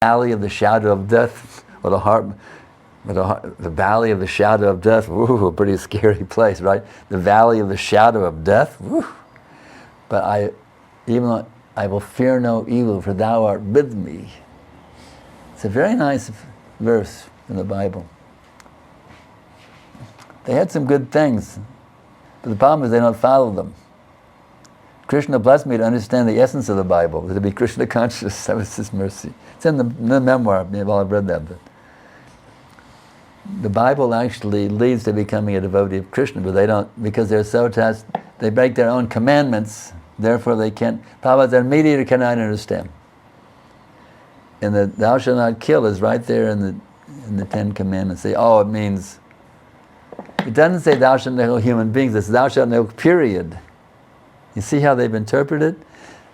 valley of the shadow of death, or the valley of the shadow of death, woo, a pretty scary place, right? The valley of the shadow of death, woo. But I will fear no evil, for thou art with me. It's a very nice verse in the Bible. They had some good things, but the problem is they don't follow them. Krishna blessed me to understand the essence of the Bible, to be Krishna conscious. That was His mercy. It's in the memoir. Well, I've read that. But the Bible actually leads to becoming a devotee of Krishna, but they don't, because they're so attached, they break their own commandments, therefore they can't. Prabhupada, their mediator cannot understand. And the thou shalt not kill is right there in the Ten Commandments. Say, oh, it means, it doesn't say thou shalt not kill human beings, it's thou shalt not, period. You see how they've interpreted?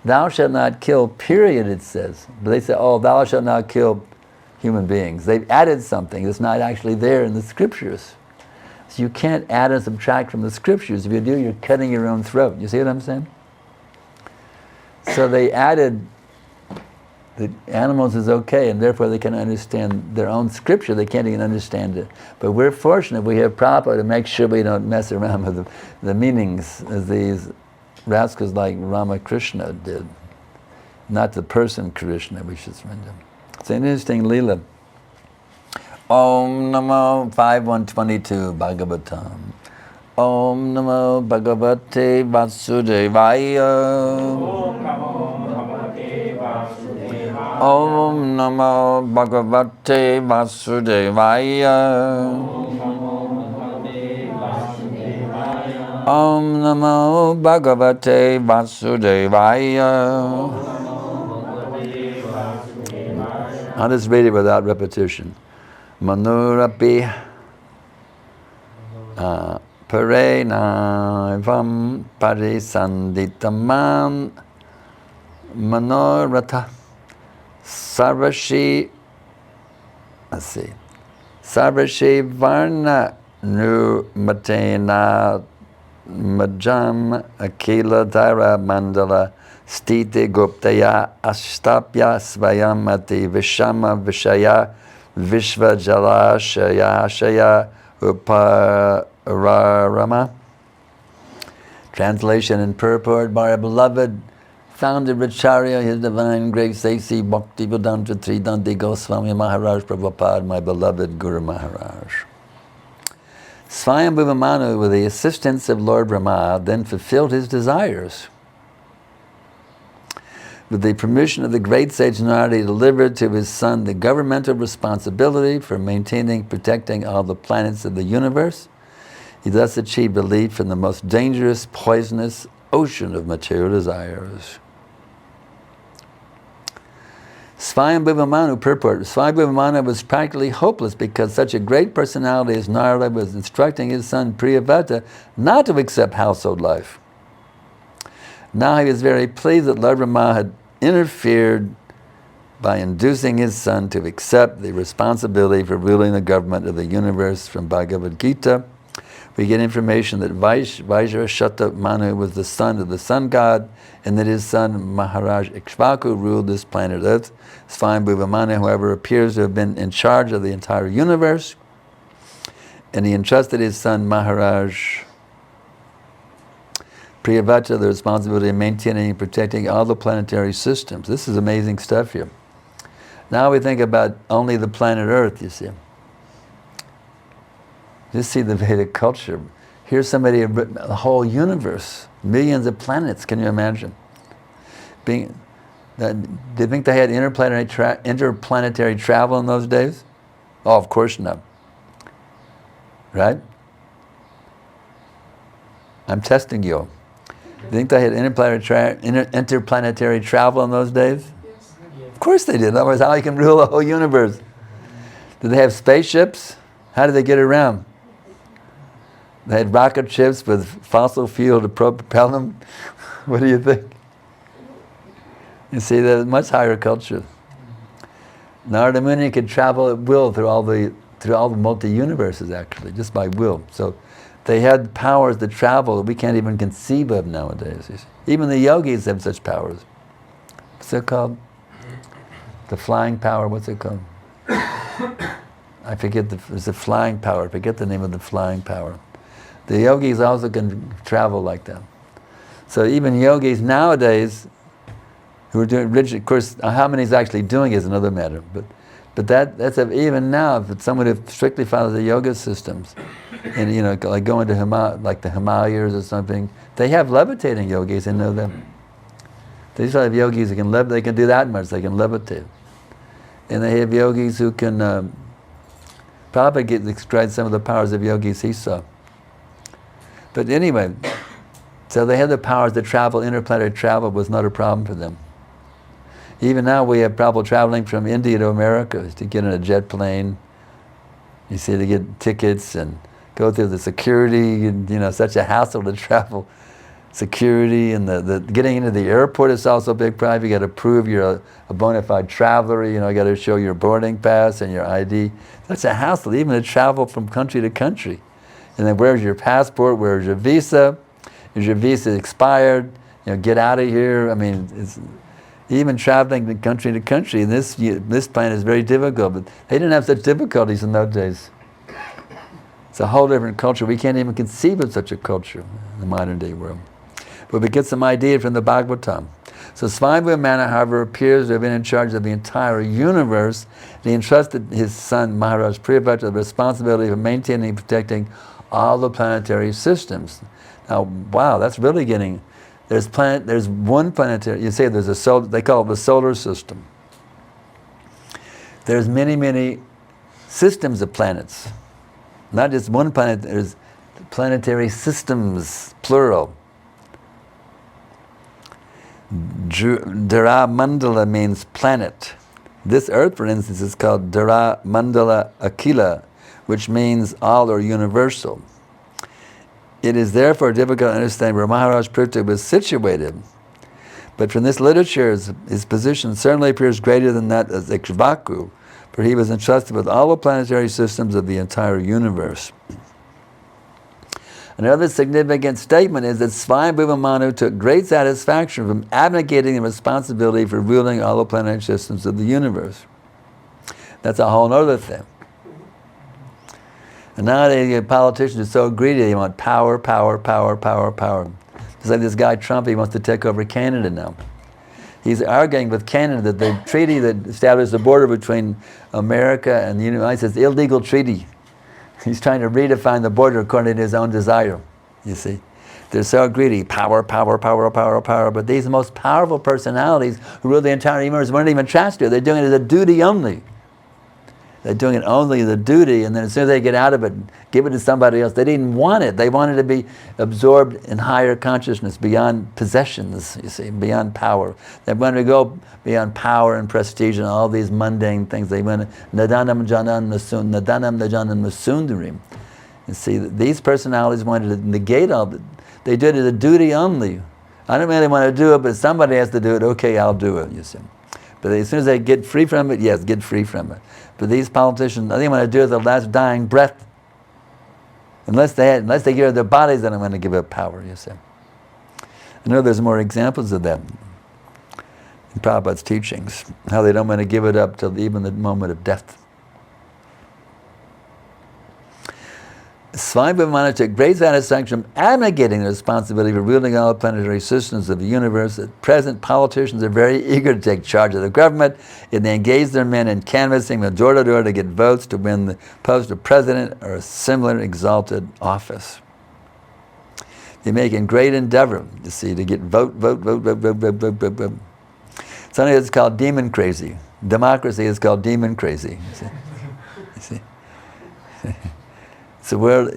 Thou shalt not kill, period, it says. But they say, oh, thou shalt not kill human beings. They've added something that's not actually there in the scriptures. So you can't add and subtract from the scriptures. If you do, you're cutting your own throat. You see what I'm saying? So they added the animals is okay, and therefore they can understand their own scripture. They can't even understand it. But we're fortunate we have Prabhupada to make sure we don't mess around with the meanings as these rascals like Ramakrishna did. Not the person Krishna, we should surrender. It's an interesting Leela. Om Namo 5122 Bhagavatam. Om Namo Bhagavate Vasudevaya. Om Namo Bhagavate Vasudevaya. Om Namo Bhagavate Vasudevaya. I'll just read it without repetition. Manurapi Parenaivam Parisanditaman Manorata Sarvashi, let's see, Sarvashi Varna Nu Matena Majam Akila Daira Mandala Stiti Guptaya Ashtapya Svayamati Vishama Vishaya Vishva Jalashaya Shaya Upararama. Translation and purport by our beloved founder Acharya, His Divine Grace A.C. Bhaktivedanta Tridanti Goswami Maharaj Prabhupada, my beloved Guru Maharaj. Swayambhuva Manu, with the assistance of Lord Brahma, then fulfilled his desires. With the permission of the great sage Narada, he delivered to his son the governmental responsibility for maintaining, protecting all the planets of the universe. He thus achieved relief from the most dangerous, poisonous ocean of material desires. Swayambhuva Manu purport. Swayambhuva Manu was practically hopeless because such a great personality as Narada was instructing his son Priyavata not to accept household life. Now he was very pleased that Lord Brahma had interfered by inducing his son to accept the responsibility for ruling the government of the universe. From Bhagavad Gita, we get information that Vaishashata Manu was the son of the sun god, and that his son Maharaj Ikshvaku ruled this planet Earth. Swayambhuva Manu, however, appears to have been in charge of the entire universe, and he entrusted his son Maharaj Priyavata the responsibility of maintaining and protecting all the planetary systems. This is amazing stuff here. Now we think about only the planet Earth, you see. Just see the Vedic culture. Here's somebody who written the whole universe, millions of planets, can you imagine? Do you think they had interplanetary travel in those days? Oh, of course not. Right? I'm testing you. You think they had interplanetary travel in those days? Yes. Of course they did. Otherwise, how you can rule the whole universe? Did they have spaceships? How did they get around? They had rocket ships with fossil fuel to propel them. What do you think? You see, there's much higher culture. Narada Muni could travel at will through all the multi-universes, actually, just by will. So they had powers to travel that we can't even conceive of nowadays. Even the yogis have such powers. What's that called? The flying power, what's it called? I forget, it's the flying power, I forget the name of the flying power. The yogis also can travel like that. So even yogis nowadays, who are doing rigid, of course, how many is actually doing is another matter, but that's even now, if it's someone who strictly follows the yoga systems, and you know, like going to like the Himalayas or something, they have levitating yogis, and know them. They just have yogis who can they can do that much, they can levitate. And they have yogis who can Prabhupada described some of the powers of yogis he saw. But anyway, so they had the powers to travel, interplanetary travel was not a problem for them. Even now we have trouble traveling from India to America, to get in a jet plane, you see, to get tickets and go through the security, and you know, such a hassle to travel. Security and the getting into the airport is also a big problem. You got to prove you're a bona fide traveler, you know, you got to show your boarding pass and your ID. That's a hassle, even to travel from country to country. And then where's your passport, where's your visa? Is your visa expired? You know, get out of here. I mean, it's, even traveling from country to country, this planet is very difficult, but they didn't have such difficulties in those days. It's a whole different culture. We can't even conceive of such a culture in the modern day world. But we get some idea from the Bhagavatam. So Swayambhuva Mana, however, appears to have been in charge of the entire universe, and he entrusted his son Maharaj Priyavrat the responsibility of maintaining and protecting all the planetary systems. Now, wow, that's really getting, there's one planetary, you say there's a solar, they call it the solar system. There's many, many systems of planets. Not just one planet, there's planetary systems, plural. Dhara Mandala means planet. This earth, for instance, is called Dhara Mandala Akila, which means all or universal. It is therefore difficult to understand where Maharaj Prithu was situated. But from this literature, his position certainly appears greater than that of Ikshvaku, for he was entrusted with all the planetary systems of the entire universe. Another significant statement is that Swayambhuva Manu took great satisfaction from abnegating the responsibility for ruling all the planetary systems of the universe. That's a whole other thing. And nowadays, politicians are so greedy, they want power, power, power, power, power. Just like this guy Trump, he wants to take over Canada now. He's arguing with Canada that the treaty that established the border between America and the United States is an illegal treaty. He's trying to redefine the border according to his own desire, you see. They're so greedy, power, power, power, power, power, but these most powerful personalities who rule the entire universe weren't even Shastra. They're doing it as a duty only. They're doing it only as a duty, and then as soon as they get out of it, give it to somebody else. They didn't want it. They wanted to be absorbed in higher consciousness, beyond possessions, you see, beyond power. They wanted to go beyond power and prestige and all these mundane things. They went, nadanam janan masundarim. You see, these personalities wanted to negate all that. They did it as a duty only. I don't really want to do it, but somebody has to do it. Okay, I'll do it, you see. But as soon as they get free from it, yes, get free from it. But these politicians, I think want to do it the last dying breath. Unless they give up their bodies, they don't want to give up power, you see. I know there's more examples of that in Prabhupada's teachings, how they don't want to give it up till even the moment of death. Swayambhuva Manu took great satisfaction from abnegating the responsibility for ruling all the planetary systems of the universe. At present, politicians are very eager to take charge of the government, and they engage their men in canvassing from door to door to get votes to win the post of president or a similar exalted office. They make a great endeavor, you see, to get vote. Something that's called demon crazy. Democracy is called demon crazy. You see? So we're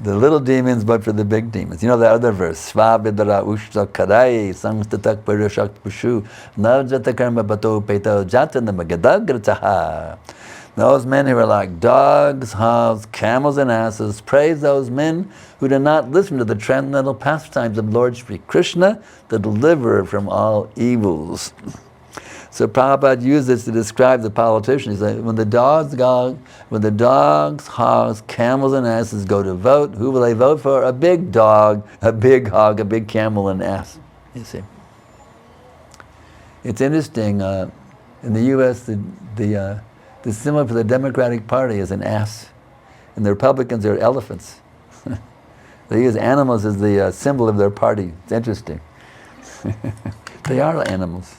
the little demons, but for the big demons. You know that other verse, Svavidara ushta karai samstatak parishak pushu navjata karma bato peta jatanamagadagrataha. Those men who are like dogs, hogs, camels, and asses, praise those men who do not listen to the transcendental pastimes of Lord Sri Krishna, the deliverer from all evils. So Prabhupada used this to describe the politicians. He said, when the dogs, hogs, camels, and asses go to vote, who will they vote for? A big dog, a big hog, a big camel, and ass. You see. It's interesting. In the U.S., the symbol for the Democratic Party is an ass, and the Republicans are elephants. They use animals as the symbol of their party. It's interesting. They are animals.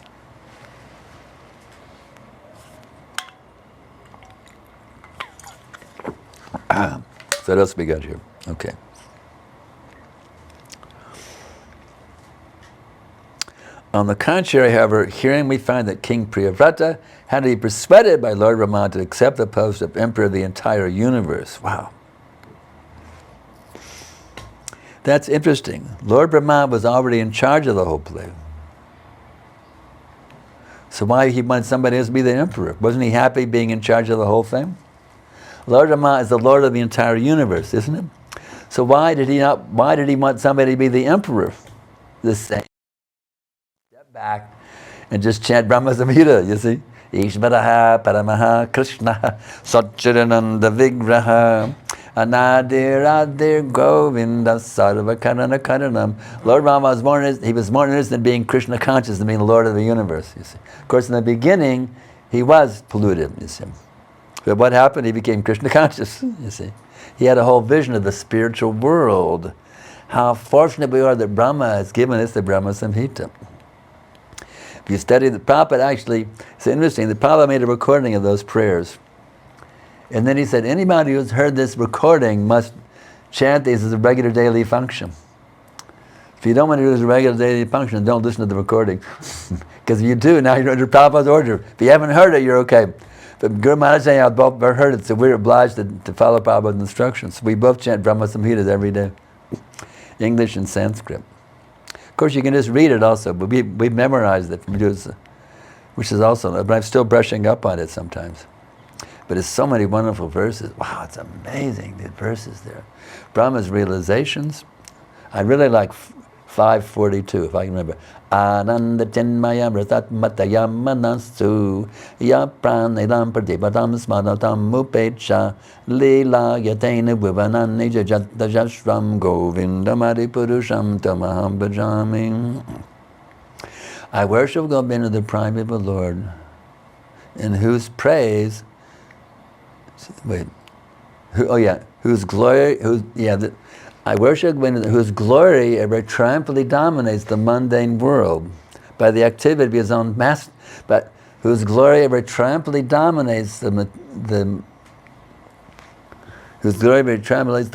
So what else we got here? Okay. On the contrary, however, herein we find that King Priyavrata had to be persuaded by Lord Brahma to accept the post of emperor of the entire universe. Wow. That's interesting. Lord Brahma was already in charge of the whole place. So why he wanted somebody else to be the emperor? Wasn't he happy being in charge of the whole thing? Lord Brahma is the Lord of the entire universe, isn't it? So why did he want somebody to be the emperor? The same. Step back and just chant Brahma Samhita, you see? Ishvaraha Paramaha Krishna Satchidananda Vigraha Anadir Adir Govinda Sarva Karana Karanam. Lord Brahma was more interested in being Krishna conscious than being the Lord of the universe, you see. Of course, in the beginning, he was polluted, you see. But what happened? He became Krishna conscious, you see. He had a whole vision of the spiritual world. How fortunate we are that Brahma has given us the Brahma Samhita. If you study the Prabhupada, actually, it's interesting, the Prabhupada made a recording of those prayers. And then he said, anybody who's heard this recording must chant these as a regular daily function. If you don't want to do this as a regular daily function, don't listen to the recording. Because if you do, now you're under Prabhupada's order. If you haven't heard it, you're okay. But Guru Maharaj and I both heard it, so we're obliged to follow Prabhupada's instructions. We both chant Brahma Samhitas every day, English and Sanskrit. Of course, you can just read it also, but we've memorized it, which is also, but I'm still brushing up on it sometimes. But it's so many wonderful verses. Wow, it's amazing, the verses there. Brahma's realizations. I really like 542, if I can remember. Ananda Chenmaya Vratatmatayam Manasu Ya Pranidam Pratibadam Smadatam Mupecha Lila Yatena Vivanani Jajashram Govindamadi Purusham Tamaham Bhajami. I worship Govinda, the primeval Lord, in whose praise, whose glory, I worship Govinda, whose glory ever triumphantly dominates the mundane world by the activity of his own master, but whose glory ever triumphantly dominates the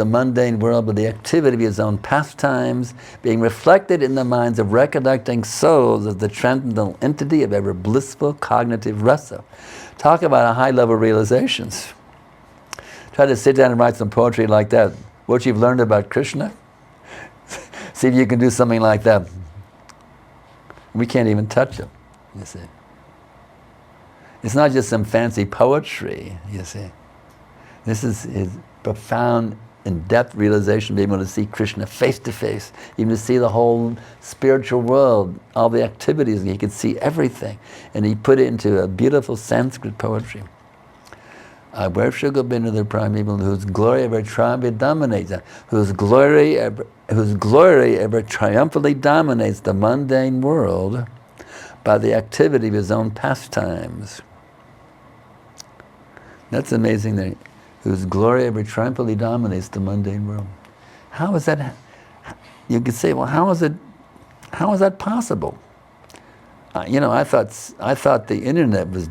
mundane world by the activity of his own pastimes, being reflected in the minds of recollecting souls as the transcendental entity of ever blissful cognitive rasa. Talk about high-level realizations. Try to sit down and write some poetry like that. What you've learned about Krishna, see if you can do something like that. We can't even touch him, you see. It's not just some fancy poetry, you see. This is his profound, in-depth realization, being able to see Krishna face to face, even to see the whole spiritual world, all the activities, he could see everything. And he put it into a beautiful Sanskrit poetry. I worship Govinda, the primeval, whose glory ever triumphantly dominates, whose glory ever triumphantly dominates the mundane world by the activity of his own pastimes. That's amazing. That whose glory ever triumphantly dominates the mundane world. How is that? You could say, well, how is that possible? I thought the internet was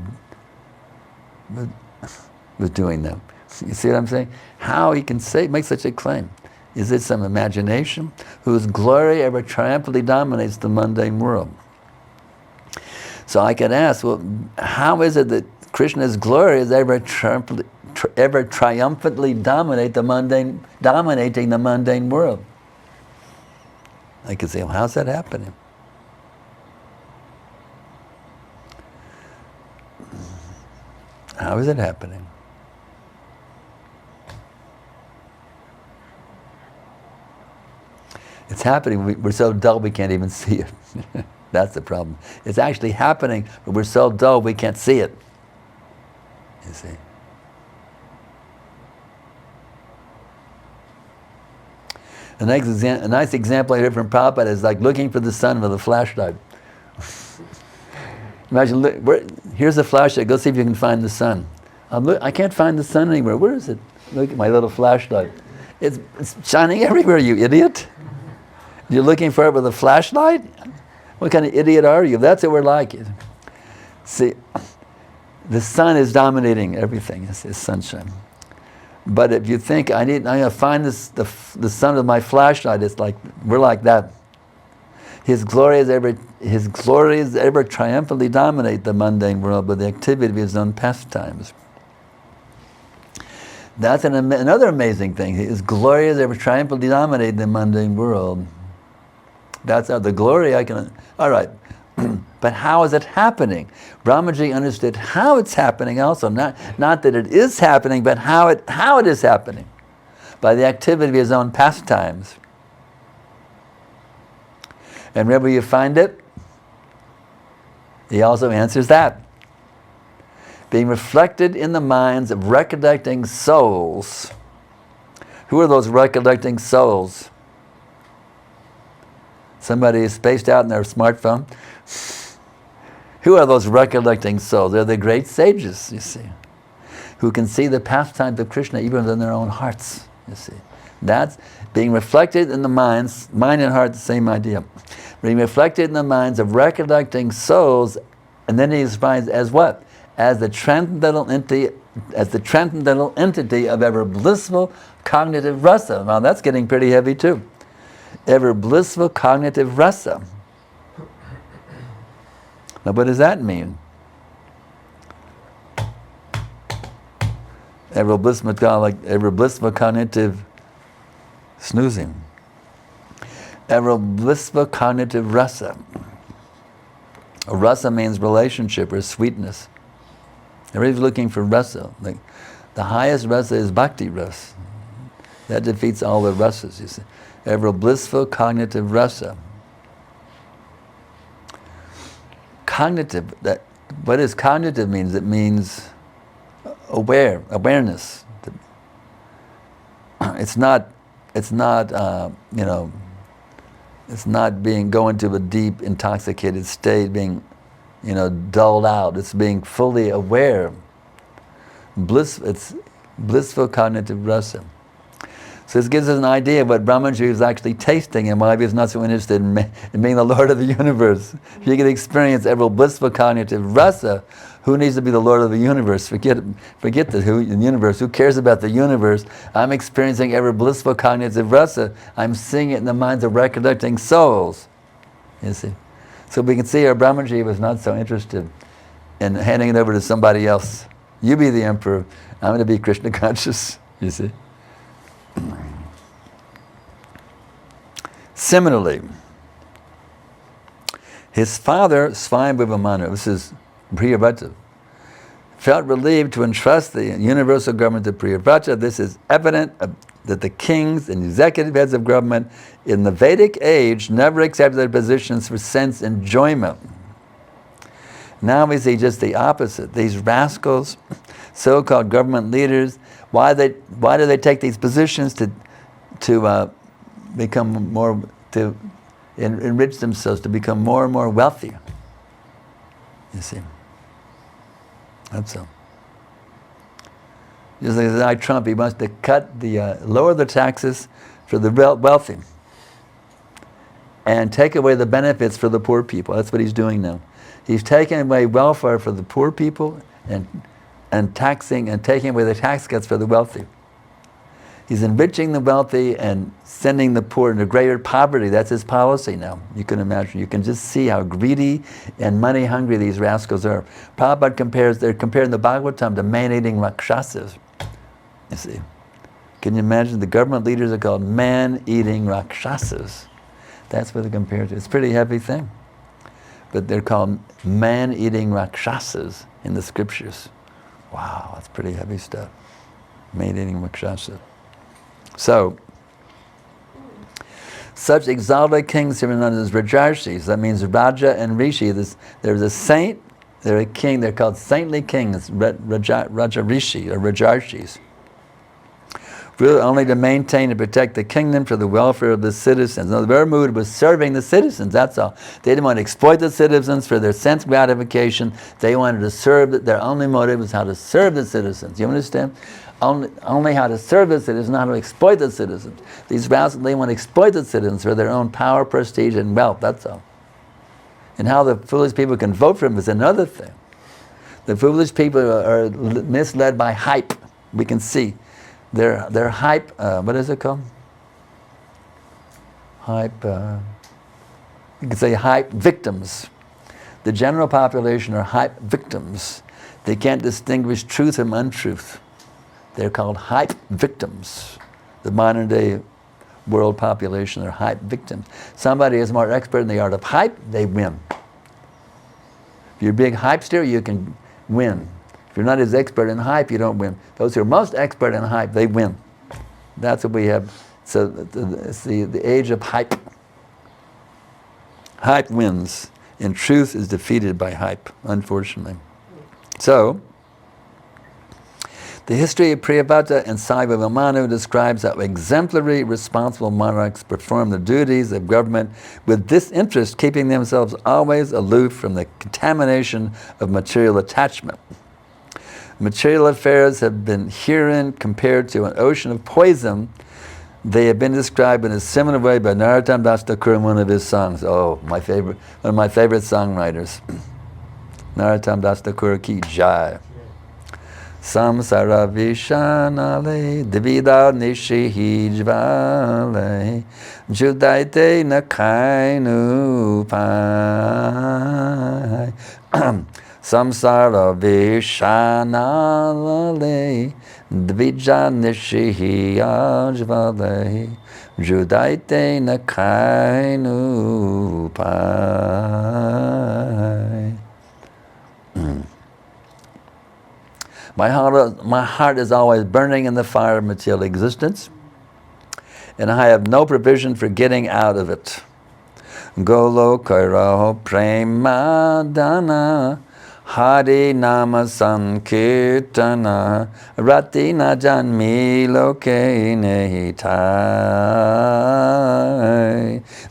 doing that. You see what I'm saying? How he can make such a claim? Is it some imagination? Whose glory ever triumphantly dominates the mundane world. So I could ask, well, how is it that Krishna's glory is ever triumphantly dominating the mundane world? I could say, well, how's that happening? How is it happening? It's happening, we're so dull we can't even see it. That's the problem. It's actually happening, but we're so dull we can't see it. You see. A nice example I heard from Prabhupada is like looking for the sun with a flashlight. Imagine, here's a flashlight. Go see if you can find the sun. I can't find the sun anywhere. Where is it? Look at my little flashlight. It's shining everywhere, you idiot. You're looking for it with a flashlight? What kind of idiot are you? That's what we're like. See, the sun is dominating everything. It's sunshine. But if you think I'm going to find the sun with my flashlight, it's like we're like that. His glories ever triumphantly dominate the mundane world with the activity of his own pastimes. That's another amazing thing. His glories ever triumphantly dominate the mundane world. That's the glory I can. All right, but how is it happening? Brahmaji understood how it's happening also. Not that it is happening, but how it is happening, by the activity of his own pastimes. And wherever you find it, he also answers that. Being reflected in the minds of recollecting souls. Who are those recollecting souls? Somebody is spaced out in their smartphone. Who are those recollecting souls? They're the great sages, you see, who can see the pastimes of Krishna even in their own hearts, you see. That's being reflected in the minds, mind and heart, the same idea. Being reflected in the minds of recollecting souls, and then he defines as what? As the transcendental entity of ever blissful cognitive rasa. Now that's getting pretty heavy too. Ever blissful cognitive rasa. Now what does that mean? Ever blissful cognitive snoozing. Ever blissful cognitive rasa. Rasa means relationship or sweetness. Everybody's looking for rasa. Like the highest rasa is bhakti rasa. That defeats all the rasas, you see. Ever blissful cognitive rasa. Cognitive, what does cognitive means? It means awareness. It's not going to a deep intoxicated state, being dulled out. It's being fully aware. It's blissful cognitive rasa. So this gives us an idea of what Brahmaji was actually tasting and why he was not so interested in being the Lord of the universe. If you can experience ever blissful cognitive rasa, who needs to be the Lord of the universe? Forget the universe. Who cares about the universe? I'm experiencing ever blissful cognitive rasa. I'm seeing it in the minds of recollecting souls. You see? So we can see our Brahmaji was not so interested in handing it over to somebody else. You be the emperor. I'm going to be Krishna conscious. You see? Similarly, his father, Swayambhuva Manu, this is Priyavrata, felt relieved to entrust the universal government to Priyavrata. This is evident that the kings and executive heads of government in the Vedic age never accepted their positions for sense enjoyment. Now we see just the opposite. These rascals, so-called government leaders, why do they take these positions to become more, to enrich themselves, to become more and more wealthy? You see, that's so. Just like Trump, he wants to lower the taxes for the wealthy and take away the benefits for the poor people. That's what he's doing now. He's taking away welfare for the poor people and taxing and taking away the tax cuts for the wealthy. He's enriching the wealthy and sending the poor into greater poverty. That's his policy now. You can imagine. You can just see how greedy and money hungry these rascals are. Prabhupada they're comparing the Bhagavatam to man-eating rakshasas. You see. Can you imagine? The government leaders are called man-eating rakshasas. That's what they're compared to. It's a pretty heavy thing. But they're called man-eating rakshasas in the scriptures. Wow, that's pretty heavy stuff. Man-eating rakshasas. So, such exalted kings are known as Rajarshis. That means Raja and Rishi. There's a saint, they're a king, they're called saintly kings, Raja Rishi or Rajarshis. only to maintain and protect the kingdom for the welfare of the citizens. Now, their mood was serving the citizens, that's all. They didn't want to exploit the citizens for their sense gratification. They wanted to serve, their only motive was how to serve the citizens. You understand? Only how to serve the citizens, not how to exploit the citizens. These rascals, they want to exploit the citizens for their own power, prestige, and wealth, that's all. And how the foolish people can vote for them is another thing. The foolish people are misled by hype. We can see. They're hype, what is it called? Hype, you could say hype victims. The general population are hype victims. They can't distinguish truth from untruth. They're called hype victims. The modern day world population are hype victims. Somebody is more expert in the art of hype, they win. If you're a big hypester, you can win. If you're not as expert in hype, you don't win. Those who are most expert in hype, they win. That's what we have. So it's the age of hype. Hype wins, and truth is defeated by hype, unfortunately. So, the history of Priyabhata and Sai Manu describes how exemplary, responsible monarchs perform the duties of government with disinterest, keeping themselves always aloof from the contamination of material attachment. Material affairs have been herein compared to an ocean of poison. They have been described in a similar way by Narottam Das Adhikari in one of his songs. Oh, one of my favorite songwriters. Narottam Das Adhikari ki jai. Samsara vishanale divida nishihijvale judaite nakainu pai. Samsara vishanale dvija nishihijvale judaite nakainu pai. My heart is always burning in the fire of material existence, and I have no provision for getting out of it. Golo kairaho premadana hari nama sankirtana rati na janmi loke nehitai.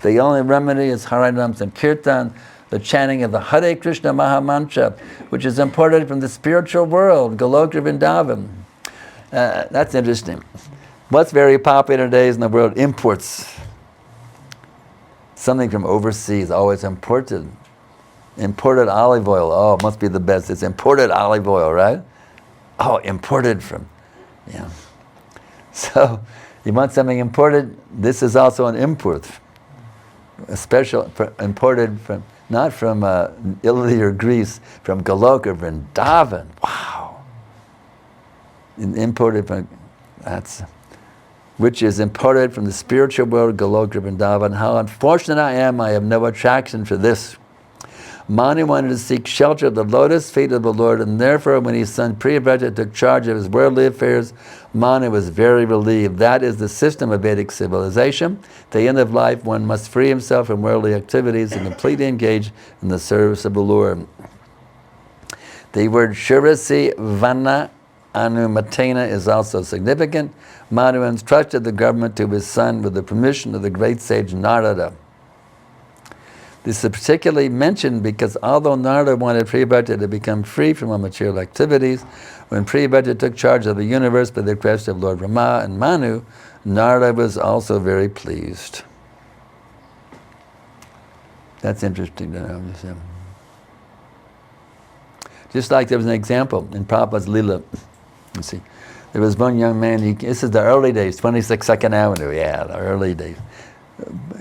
The only remedy is Harinam Sankirtan, the chanting of the Hare Krishna Mahamantra, which is imported from the spiritual world, Goloka Vrindavan. That's interesting. What's very popular nowadays in the world? Imports. Something from overseas, always imported. Imported olive oil, oh, it must be the best. It's imported olive oil, right? Oh, imported from, yeah. So, you want something imported? This is also an import. A special, imported from, not from Italy or Greece, from Goloka Vrindavan. Wow. Imported from, which is imported from the spiritual world, Goloka Vrindavan. How unfortunate I am, I have no attraction for this. Manu wanted to seek shelter at the lotus feet of the Lord, and therefore when his son Priyabhata took charge of his worldly affairs, Manu was very relieved. That is the system of Vedic civilization. At the end of life, one must free himself from worldly activities and completely engage in the service of the Lord. The word Shurasi Vana Anumatena is also significant. Manu entrusted the government to his son with the permission of the great sage Narada. This is particularly mentioned because although Narada wanted Priyabhata to become free from all material activities, when Priyabhata took charge of the universe by the request of Lord Rama and Manu, Narada was also very pleased. That's interesting to know. Just like there was an example in Prabhupada's Leela. You see, there was one young man, this is the early days, 26 Second Avenue, yeah, the early days.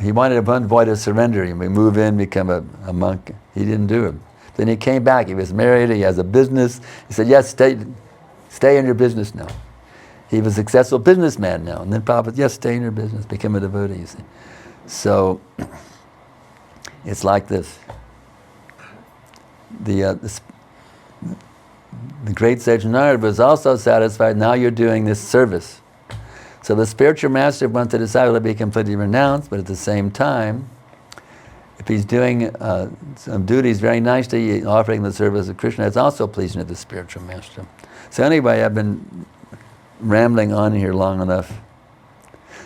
He wanted one boy to surrender him. We move in, become a monk. He didn't do it. Then he came back. He was married. He has a business. He said, yes, stay in your business now. He was a successful businessman now. And then Prabhupada, yes, stay in your business. Become a devotee, you see. So, it's like this. The great sage Narada was also satisfied, now you're doing this service. So the spiritual master wants the disciple to be completely renounced, but at the same time, if he's doing some duties very nicely, offering the service of Krishna, it's also pleasing to the spiritual master. So anyway, I've been rambling on here long enough.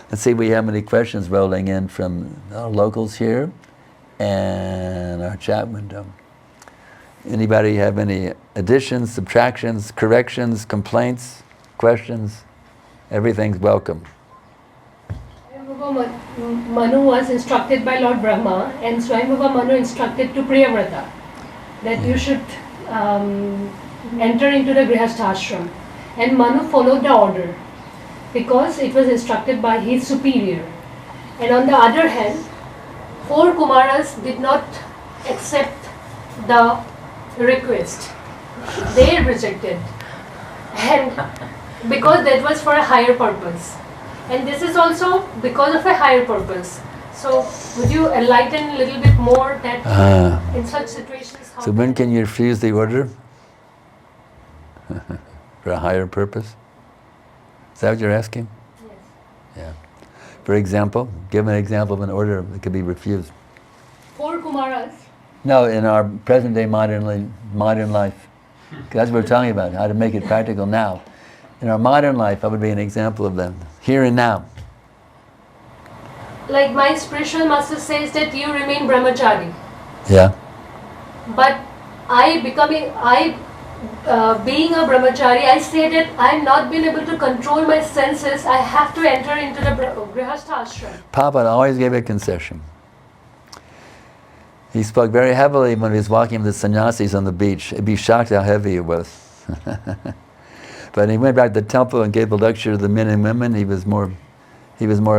Let's see, we have any questions rolling in from our locals here and our chat window. Anybody have any additions, subtractions, corrections, complaints, questions? Everything's welcome. Manu was instructed by Lord Brahma, and Swayambhuva Manu instructed to Priyavrata that you should enter into the Grihastha ashram. And Manu followed the order because it was instructed by his superior. And on the other hand, 4 Kumaras did not accept the request. They rejected. And because that was for a higher purpose. And this is also because of a higher purpose. So would you enlighten a little bit more that in such situations... So when can you refuse the order? For a higher purpose? Is that what you're asking? Yes. Yeah. For example, give an example of an order that could be refused. 4 Kumaras. No, in our present-day modern life. That's what we're talking about, how to make it practical now. In our modern life, that would be an example of that. Here and now. Like my spiritual master says that you remain brahmachari. Yeah. But being a brahmachari, I say that I'm not being able to control my senses. I have to enter into the Grihastha ashram. Papa always gave a concession. He spoke very heavily when he was walking with the sannyasis on the beach. You'd be shocked how heavy it was. But he went back to the temple and gave a lecture to the men and women. He was more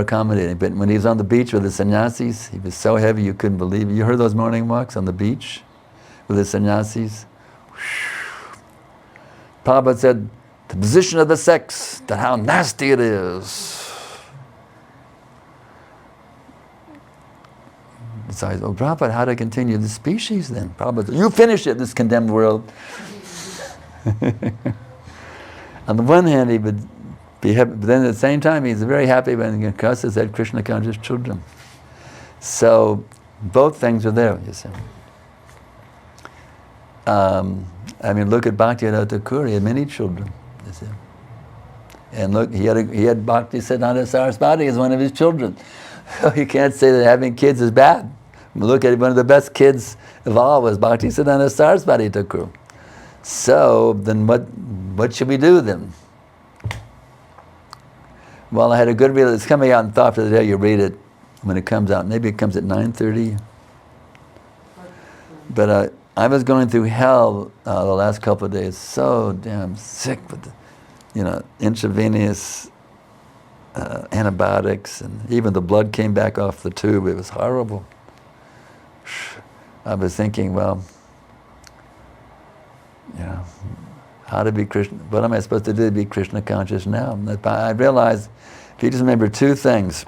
accommodating. But when he was on the beach with the sannyasis, he was so heavy you couldn't believe it. You heard those morning walks on the beach with the sannyasis? Prabhupada said, the position of the sex, that how nasty it is. So I said, oh, Prabhupada, how to continue the species then? Prabhupada said, you finish it, this condemned world. On the one hand, he would be happy, but then at the same time, he's very happy when Kasas had Krishna conscious children. So both things are there, you see. I mean, look at Bhaktivinoda Thakur, he had many children, you see. And look, he had Bhaktisiddhanta Saraswati as one of his children. So you can't say that having kids is bad. Look at one of the best kids of all was Bhaktisiddhanta Saraswati Thakur. So then what should we do then? Well, I had a good read. It's coming out in Thought for the Day. You read it when it comes out. Maybe it comes at 9:30. But I was going through hell the last couple of days. So damn sick with the, intravenous antibiotics, and even the blood came back off the tube. It was horrible. I was thinking, well, how to be Krishna, what am I supposed to do to be Krishna conscious now? And I realized if you just remember 2 things,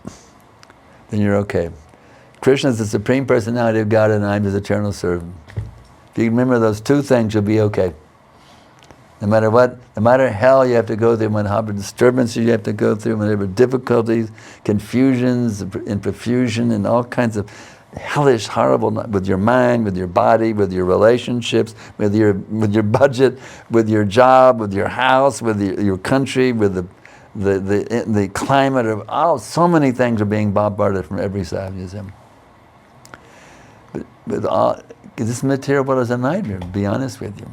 then you're okay. Krishna is the Supreme Personality of God and I'm His eternal servant. If you remember those 2 things, you'll be okay. No matter what, no matter hell you have to go through, whatever disturbances you have to go through, whatever difficulties, confusions, imperfusion, and all kinds of hellish, horrible, with your mind, with your body, with your relationships, with your budget, with your job, with your house, with your country, with the climate of so many things are being bombarded from every side. You see. But this material world is a nightmare, to be honest with you.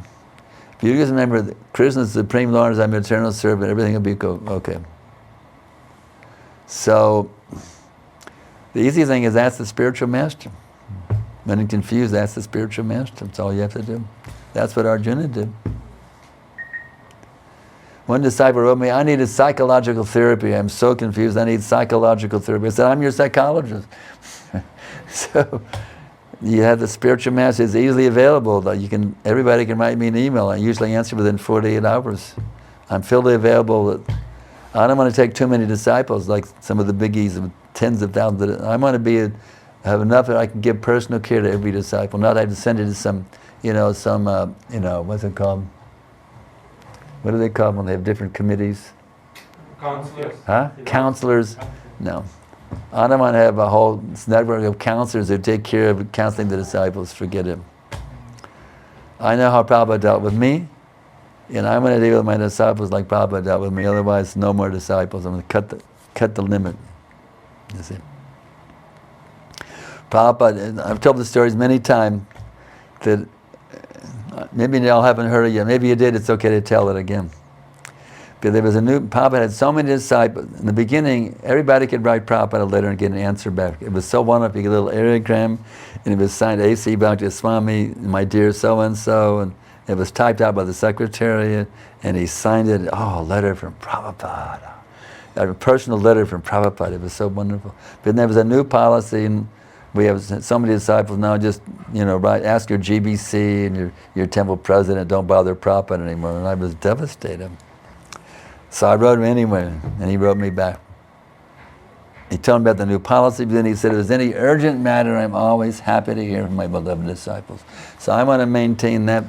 If you just remember that Krishna is the Supreme Lord, I'm eternal servant, everything will be okay. So, the easy thing is ask the spiritual master. When you're confused, ask the spiritual master. That's all you have to do. That's what Arjuna did. One disciple wrote me, I need a psychological therapy. I'm so confused, I need psychological therapy. I said, I'm your psychologist. So, you have the spiritual master, it's easily available. Everybody can write me an email. I usually answer within 48 hours. I'm fully available. I don't want to take too many disciples like some of the biggies of tens of thousands. I want to have enough that I can give personal care to every disciple. Not I have to send it to some, what's it called? What do they call them when they have different committees? Counselors. Huh? Counselors? No. I don't want to have a whole network of counselors who take care of counseling the disciples. Forget it. I know how Prabhupada dealt with me. And I'm going to deal with my disciples like Prabhupada dealt with me, otherwise no more disciples. I'm going to cut the limit. You see. Prabhupada, I've told the stories many times that maybe y'all haven't heard it yet. Maybe you did, it's okay to tell it again. But there was Prabhupada had so many disciples. In the beginning, everybody could write Prabhupada a letter and get an answer back. It was so wonderful. You get a little aerogram, and it was signed A.C. Bhakti Swami, my dear so-and-so, and it was typed out by the secretariat, and he signed it, a letter from Prabhupada. A personal letter from Prabhupada. It was so wonderful. But then there was a new policy, and we have so many disciples now, just, ask your GBC and your temple president, don't bother Prabhupada anymore. And I was devastated. So I wrote him anyway, and he wrote me back. He told me about the new policy, but then he said, if there's any urgent matter, I'm always happy to hear from my beloved disciples. So I want to maintain that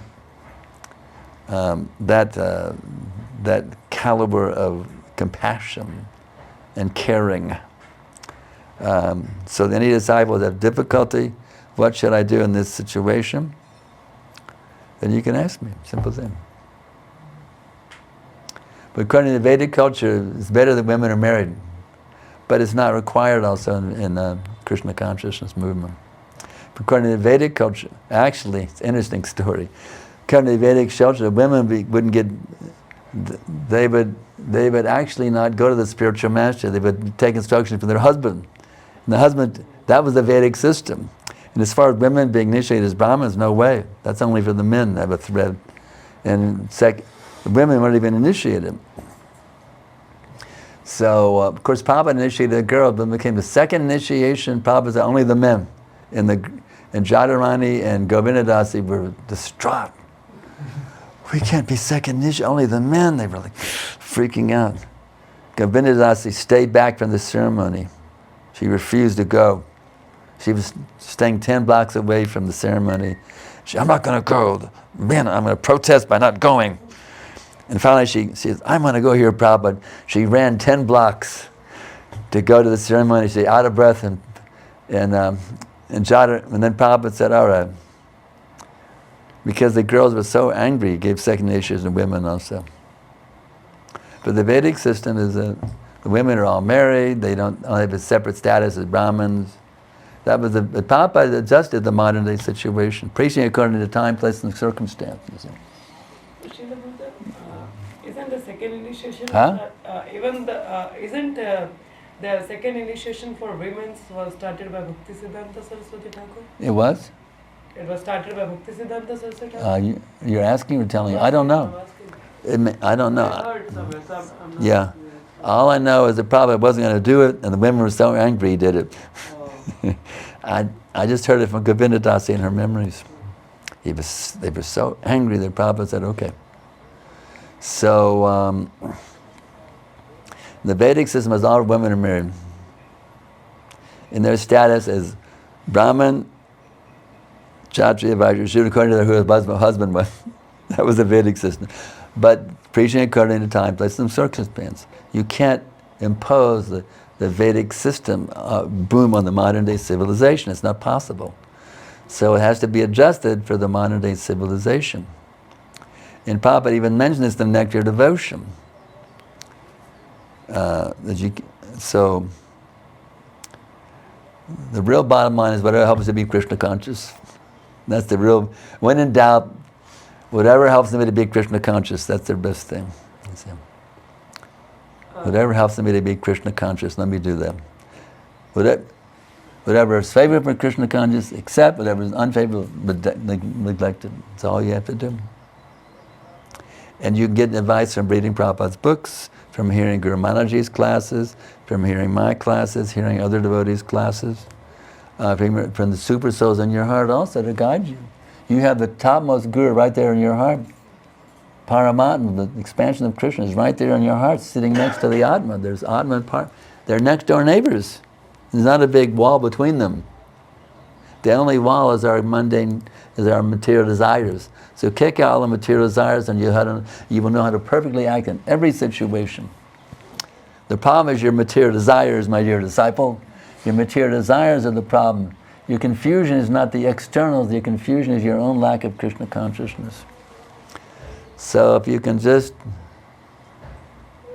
caliber of compassion and caring. So any disciples have difficulty, what should I do in this situation? Then you can ask me, simple thing. But according to Vedic culture, it's better that women are married. But it's not required also in Krishna consciousness movement. But according to Vedic culture, actually, it's an interesting story. According to Vedic culture, women wouldn't get, they would actually not go to the spiritual master. They would take instruction from their husband. And the husband, that was the Vedic system. And as far as women being initiated as Brahmins, no way. That's only for the men to have a thread. And the women weren't even initiated. So, of course, Prabhupada initiated a girl, but became the second initiation. Prabhupada said only the men. And Jadharani and Govindadasi were distraught. We can't be second initiated, only the men. They were like freaking out. Govindadasi stayed back from the ceremony. She refused to go. She was staying 10 blocks away from the ceremony. I'm not going to go. Man, I'm going to protest by not going. And finally she says, I'm going to go here, Prabhupada. She ran 10 blocks to go to the ceremony. She's out of breath. And then Prabhupada said, all right. Because the girls were so angry, he gave second initiation to women also. But the Vedic system is that the women are all married. They don't have a separate status as Brahmins. That was Prabhupada adjusted the modern day situation, preaching according to time, place, and circumstances. Isn't the second initiation? Huh? Isn't the second initiation for women was started by Bhaktisiddhanta Saraswati Thakur? It was? It was started by Bhaktisiddhanta Saraswati Thakur? You're asking or telling me? I don't know. I don't know. I heard somewhere. So I'm not Yeah. All I know is that Prabhupada wasn't going to do it, and the women were so angry he did it. Oh. I just heard it from Govindadasi in her memories. They were so angry that Prabhupada said, okay. So, the Vedic system is all women are married. In their status as Brahmin, Kshatriya, Vaishya, according to who her husband was. That was the Vedic system. But preaching according to time, place, and circumstance. You can't impose the Vedic system boom on the modern day civilization. It's not possible. So it has to be adjusted for the modern day civilization. And Prabhupada even mentioned this in Nectar Devotion. So the real bottom line is whatever helps to be Krishna conscious. That's the real, when in doubt, whatever helps them to be Krishna conscious, that's their best thing. Whatever helps them to be Krishna conscious, let me do that. Whatever is favorable for Krishna conscious, accept. Whatever is unfavorable, neglected. That's all you have to do. And you get advice from reading Prabhupada's books, from hearing Guru Maharaji's classes, from hearing my classes, hearing other devotees' classes, from the super souls in your heart also to guide you. You have the topmost Guru right there in your heart. Paramatma, the expansion of Krishna, is right there in your heart, sitting next to the Atma. There's Atma and Paramatma. They're next door neighbors. There's not a big wall between them. The only wall is our material desires. So kick out all the material desires and you will know how to perfectly act in every situation. The problem is your material desires, my dear disciple. Your material desires are the problem. Your confusion is not the externals, your confusion is your own lack of Krishna consciousness. So if you can just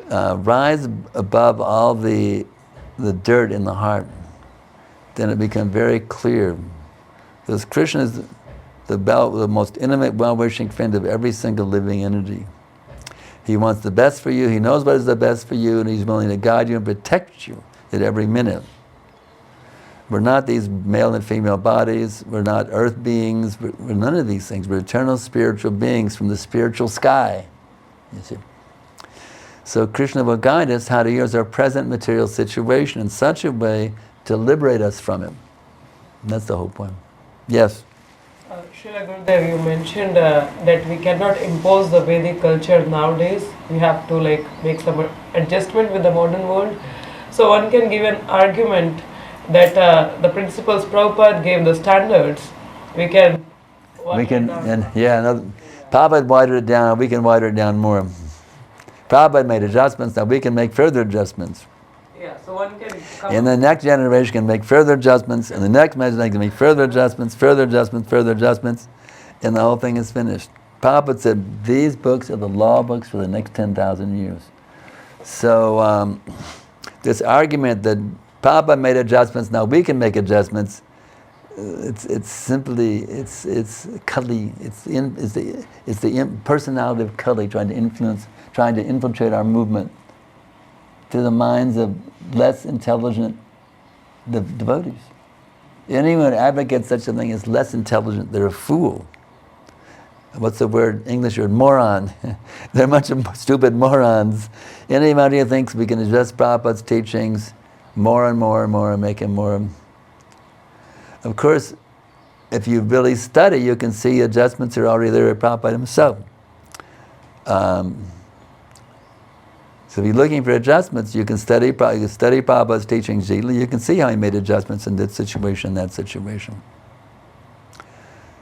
rise above all the dirt in the heart, then it becomes very clear. Because Krishna is the most intimate, well-wishing friend of every single living entity. He wants the best for you, he knows what is the best for you, and he's willing to guide you and protect you at every minute. We're not these male and female bodies, we're not earth beings, we're none of these things. We're eternal spiritual beings from the spiritual sky, you see. So Krishna will guide us how to use our present material situation in such a way to liberate us from it. And that's the whole point. Yes? Srila Gurudev, you mentioned that we cannot impose the Vedic culture nowadays. We have to make some adjustment with the modern world. So one can give an argument that the principles Prabhupada gave, the standards, we can... Prabhupada watered it down, we can water it down more. Prabhupada made adjustments, now we can make further adjustments. Yeah, so one can and the next generation can make further adjustments, and the next generation can make further adjustments, further adjustments, further adjustments, and the whole thing is finished. Prabhupada said, these books are the law books for the next 10,000 years. So this argument that Prabhupada made adjustments, now we can make adjustments, it's simply Kali, it's the personality of Kali trying to infiltrate our movement to the minds of less intelligent devotees. Anyone who advocates such a thing is less intelligent, they're a fool. What's the word, English word? Moron. They're a bunch of stupid morons. Anybody who thinks we can adjust Prabhupada's teachings more and more and more and make him more... Of course, if you really study, you can see adjustments are already there at Prabhupada himself. So if you're looking for adjustments, you can study Prabhupada's teachings deeply. You can see how he made adjustments in this situation, that situation.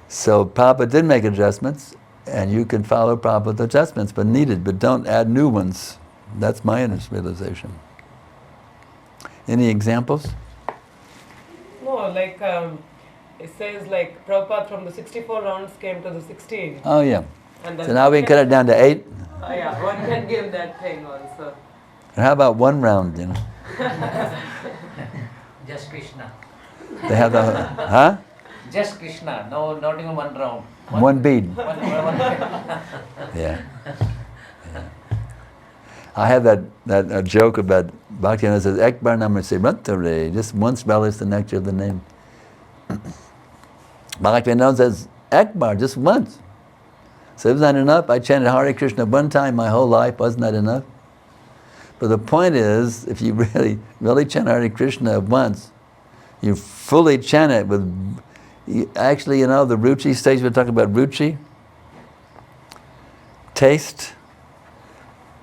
So Prabhupada did make adjustments, and you can follow Prabhupada's adjustments, but needed, but don't add new ones. That's my realization. Any examples? No, it says Prabhupada from the 64 rounds came to the 16. Oh yeah. And so now we can cut it down to 8? Yeah, one can give that thing also. And how about one round, you know? Just Krishna. They have the, huh? Just Krishna, no, not even one round. One bead. One Yeah. I have that joke about Bhaktivinoda says, Ekbar Namase Brantare, just once relish the nectar of the name. Bhaktivinoda says, Ekbar, just once. So it was not enough. I chanted Hare Krishna one time my whole life, wasn't that enough? But the point is, if you really chant Hare Krishna once, you fully chant it with, actually, you know, the ruchi stage, we're talking about ruchi, taste.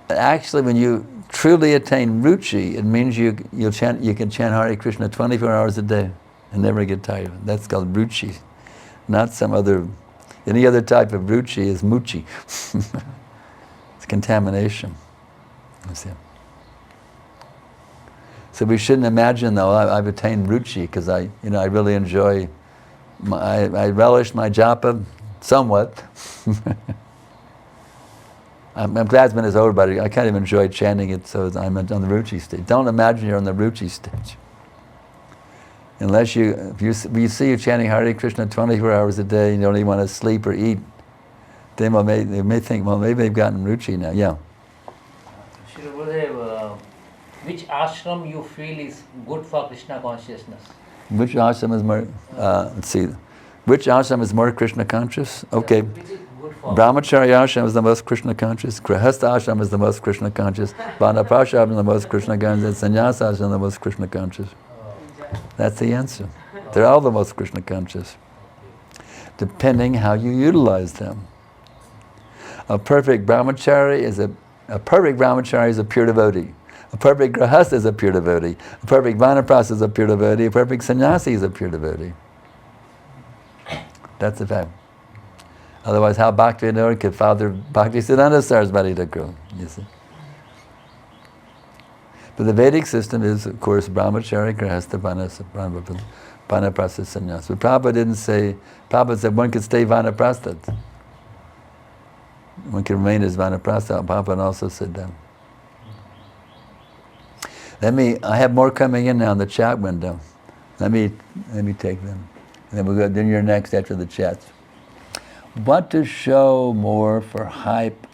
Actually, when you truly attain ruchi, it means you can chant Hare Krishna 24 hours a day and never get tired. That's called ruchi, not some other. Any other type of ruchi is muchi. It's contamination. You see. So we shouldn't imagine, though, I've attained ruchi because I really enjoy. I relish my japa somewhat. I'm glad it's been over, but I kind of enjoy chanting it, so I'm on the ruchi stage. Don't imagine you're on the ruchi stage. Unless if you see you chanting Hare Krishna 24 hours a day and you don't even want to sleep or eat, then they may think, well, maybe they've gotten ruchi now. Yeah. Shri Gurudev, which ashram you feel is good for Krishna consciousness? Which ashram is more, let's see, which ashram is more Krishna conscious? Okay. Brahmacharya ashram is the most Krishna conscious, Grihastha ashram is the most Krishna conscious, Vanaprastha is the most Krishna conscious, Sannyasa ashram is the most Krishna conscious. That's the answer. They're all the most Krishna conscious, depending how you utilize them. A perfect brahmachari is a pure devotee. A perfect grihastha is a pure devotee. A perfect vanaprastha is a pure devotee. A perfect sannyasi is a pure devotee. That's the fact. Otherwise, how Bhaktivinoda could father Bhaktisiddhanta Sarasvati Thakur, you see. But the Vedic system is, of course, brahmachari, grihastha, vanaprastha, sannyasa. But Prabhupada didn't say, Prabhupada said one could stay vanaprastha. One can remain as Vanaprastha. Prabhupada also said that. I have more coming in now in the chat window. Let me take them. And then we'll go, then you're next after the chats. What to show more for hype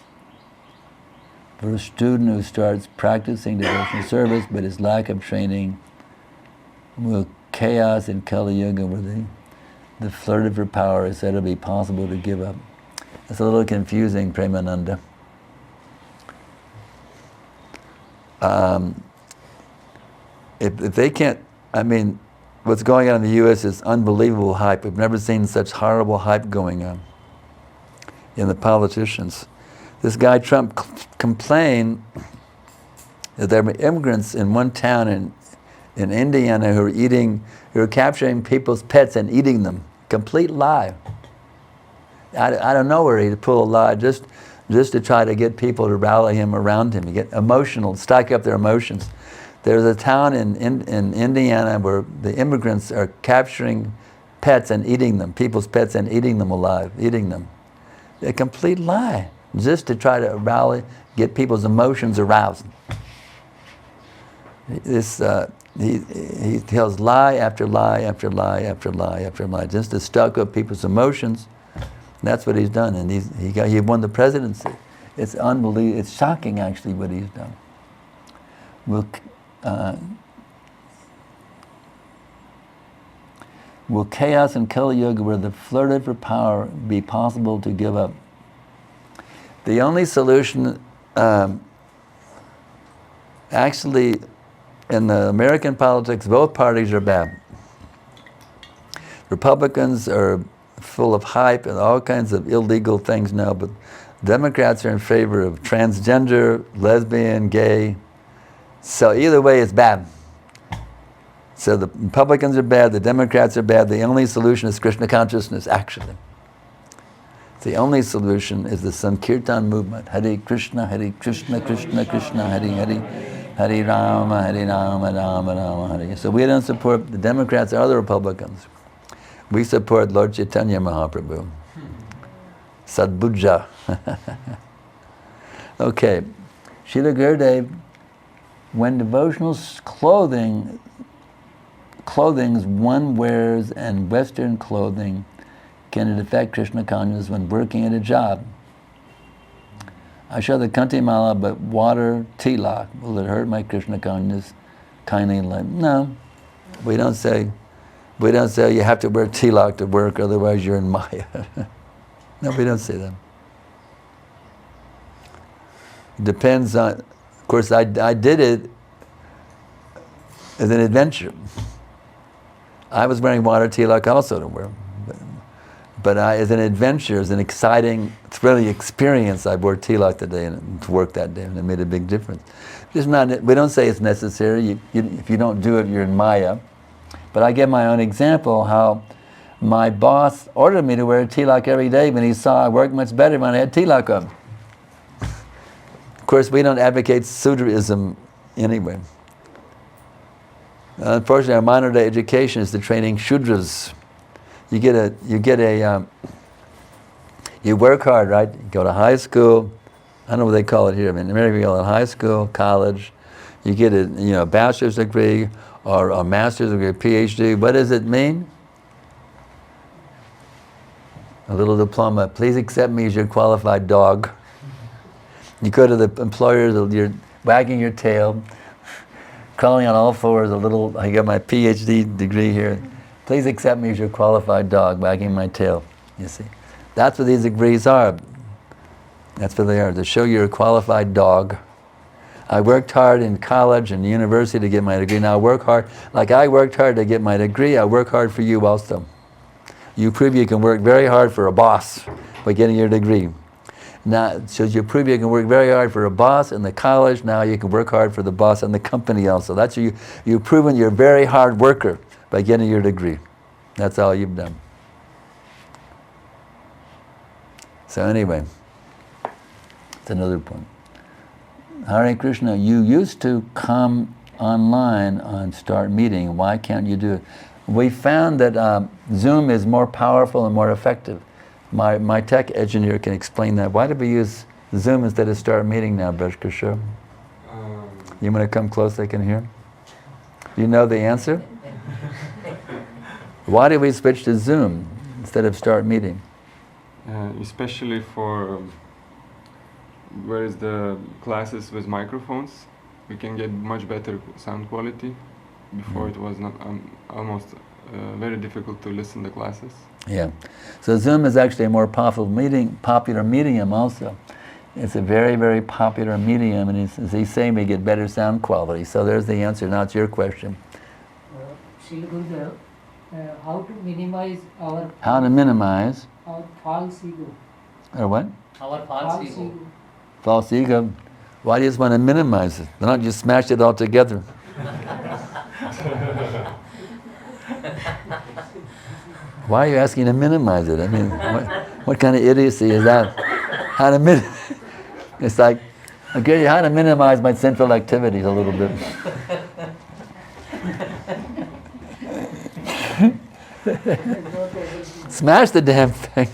for a student who starts practicing devotional service, but his lack of training will chaos in Kali Yuga where the flirt for power is said to be possible to give up. It's a little confusing, Premananda. If they can't, what's going on in the U.S. is unbelievable hype. We've never seen such horrible hype going on in the politicians. This guy Trump complained that there were immigrants in one town in Indiana who were capturing people's pets and eating them. Complete lie. I don't know where he'd pull a lie just to try to get people to rally him around him, to get emotional, stoke up their emotions. There's a town in Indiana where the immigrants are capturing pets and eating them, people's pets and eating them alive, eating them. A complete lie, just to try to rally, get people's emotions aroused. He tells lie after lie after lie after lie after lie, just to stoke up people's emotions. That's what he's done, and he won the presidency. It's unbelievable. It's shocking, actually, what he's done. Will chaos in Kali Yuga, where the flirt for power, be possible to give up? The only solution, actually, in the American politics, both parties are bad. Republicans are full of hype and all kinds of illegal things now, but Democrats are in favor of transgender, lesbian, gay. So either way, it's bad. So the Republicans are bad, the Democrats are bad. The only solution is Krishna consciousness, actually. The only solution is the Sankirtan movement. Hare Krishna, Krishna Krishna, Hare Hare, Hare Rama, Rama Rama, Hare. So we don't support the Democrats or the Republicans. We support Lord Chaitanya Mahaprabhu. Sadbuja. Okay. Srila Gurudev, when devotional clothings one wears and Western clothing, can it affect Krishna consciousness when working at a job? I show the Kantimala, but water tilak. Will it hurt my Krishna consciousness? Kindly enlighten. No. We don't say you have to wear tilak to work, otherwise you're in Maya. No, we don't say that. It depends on, of course, I did it as an adventure. I was wearing water tilak also to wear. But as an adventure, as an exciting, thrilling experience, I wore tilak today and to work that day, and it made a big difference. It's not, we don't say it's necessary. If you don't do it, you're in Maya. But I give my own example how my boss ordered me to wear tilak every day when he saw I worked much better when I had tilak on. Of course, we don't advocate Sudraism anyway. Unfortunately, our modern day education is the training Shudras. You work hard, right? You go to high school. I don't know what they call it here. In America, you go to high school, college. You get a bachelor's degree or a master's degree, PhD. What does it mean? A little diploma. Please accept me as your qualified dog. You go to the employers, you're wagging your tail, crawling on all fours, I got my PhD degree here. Please accept me as your qualified dog, wagging my tail, you see. That's what these degrees are. That's what they are, to show you're a qualified dog. I worked hard in college and university to get my degree. Now I work hard, like I worked hard to get my degree, I work hard for you also. You prove you can work very hard for a boss by getting your degree. Now, so you prove you can work very hard for a boss in the college, now you can work hard for the boss in the company also. That's you've proven you're a very hard worker by getting your degree. That's all you've done. So anyway, that's another point. Hare Krishna, you used to come online on Start Meeting. Why can't you do it? We found that Zoom is more powerful and more effective. My tech engineer can explain that. Why did we use Zoom instead of start meeting now, Braj Kishore? You want to come close, I can hear? Do you know the answer? Why did we switch to Zoom instead of start meeting? Especially for whereas the classes with microphones, we can get much better sound quality. Before it was not almost very difficult to listen to classes. Yeah, so Zoom is actually a more popular medium also. It's a very, very popular medium, and as he's saying, we get better sound quality. So there's the answer. Now it's your question. Srila Gurudev, how to minimize our false ego? Or what? Our false ego. False ego. Why do you just want to minimize it? Why don't you smash it all together? Why are you asking to minimize it? I mean, what kind of idiocy is that? How to It's like, okay, how to minimize my sinful activities a little bit. Smash the damn thing.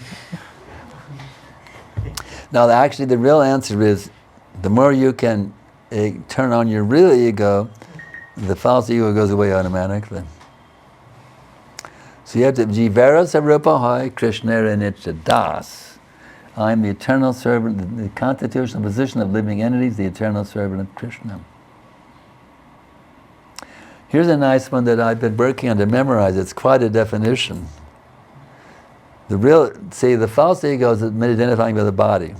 Now, actually, the real answer is, the more you can turn on your real ego, the false ego goes away automatically. So you have to, Jivara Sarupa Hai Krishna Nitya Das. I am the eternal servant, the constitutional position of living entities, the eternal servant of Krishna. Here's a nice one that I've been working on to memorize. It's quite a definition. The false ego is identifying with the body.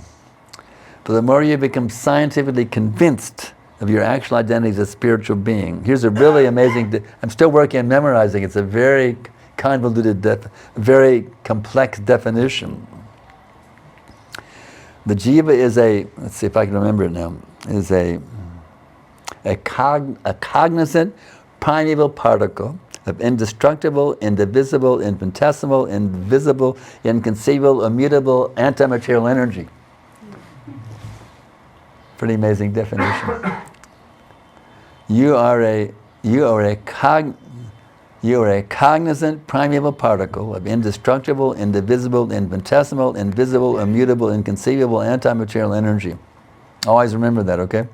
But the more you become scientifically convinced of your actual identity as a spiritual being, here's a really amazing, I'm still working on memorizing, it's a very convoluted, very complex definition. The jiva is let's see if I can remember it now, is a cognizant, primeval particle of indestructible, indivisible, infinitesimal, invisible, inconceivable, immutable, anti-material energy. Pretty amazing definition. You are a cognizant, primeval particle of indestructible, indivisible, infinitesimal, invisible, immutable, inconceivable, anti-material energy. Always remember that, okay?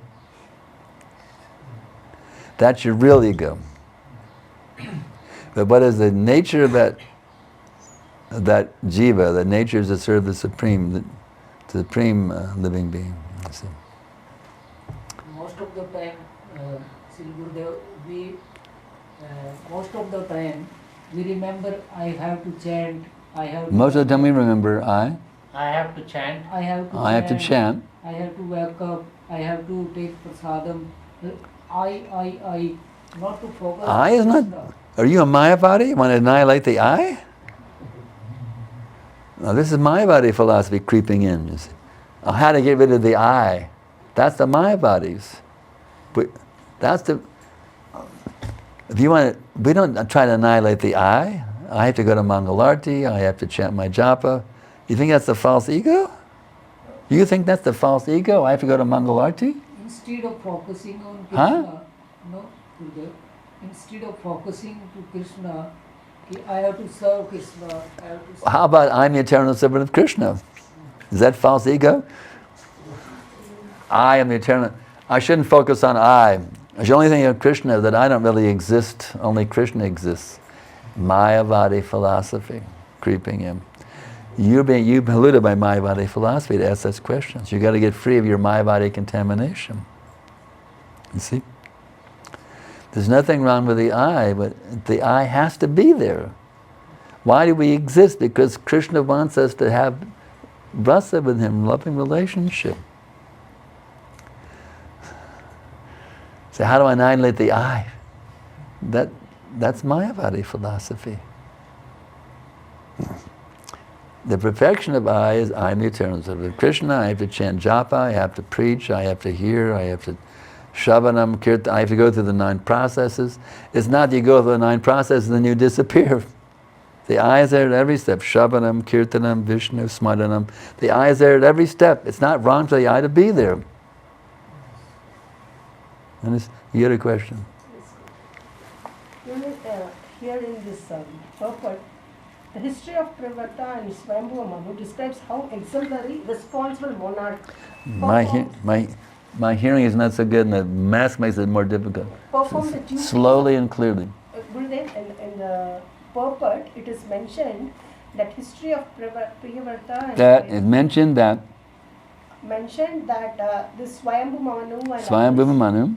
That's your real ego. But what is the nature of that jiva? The nature is to serve the supreme living being. Most of the time, Srila Gurudev, most of the time we remember I have to chant. Most of the time we remember I have to chant. I have to chant. I have to wake up. I have to take prasadam. I. Not to focus. I is not. Are you a Mayavadi? You want to annihilate the I? Now this is Mayavadi philosophy creeping in. You see. How to get rid of the I? That's the Mayavadis. But that's the. If you want to, we don't try to annihilate the I. I have to go to Mangalarti. I have to chant my japa. You think that's the false ego? You think that's the false ego? I have to go to Mangalarti? Instead of focusing on Krishna, Huh? no, Gurudev, instead of focusing to Krishna, I have to serve Krishna. How about I'm the eternal servant of Krishna? Is that false ego? I am the eternal. I shouldn't focus on I. The only thing of Krishna is that I don't really exist. Only Krishna exists. Mayavadi philosophy creeping in. You're polluted by Mayavadi philosophy to ask such questions. You got to get free of your Mayavadi contamination. You see? There's nothing wrong with the I, but the I has to be there. Why do we exist? Because Krishna wants us to have rasa with him, loving relationship. So how do I annihilate the I? That's Mayavadi philosophy. The perfection of I is I am the eternal servant of Krishna. I have to chant japa, I have to preach, I have to hear, I have to shavanam, kirtan, I have to go through the 9 processes. It's not that you go through the 9 processes and then you disappear. The I is there at every step. Shavanam, kirtanam, Vishnu, smaranam. The I is there at every step. It's not wrong for the I to be there. And you had a question? Here in this purport, The history of Pravarta and Swayambhuva Manu describes how exemplary, responsible monarch My hearing is not so good, and the mask makes it more difficult. performed the duties. Slowly and clearly. Gurudev, in the purport, it is mentioned that history of Priyavarta and That it mentioned that this Swayambhu Manu and Swayambhuva Manu.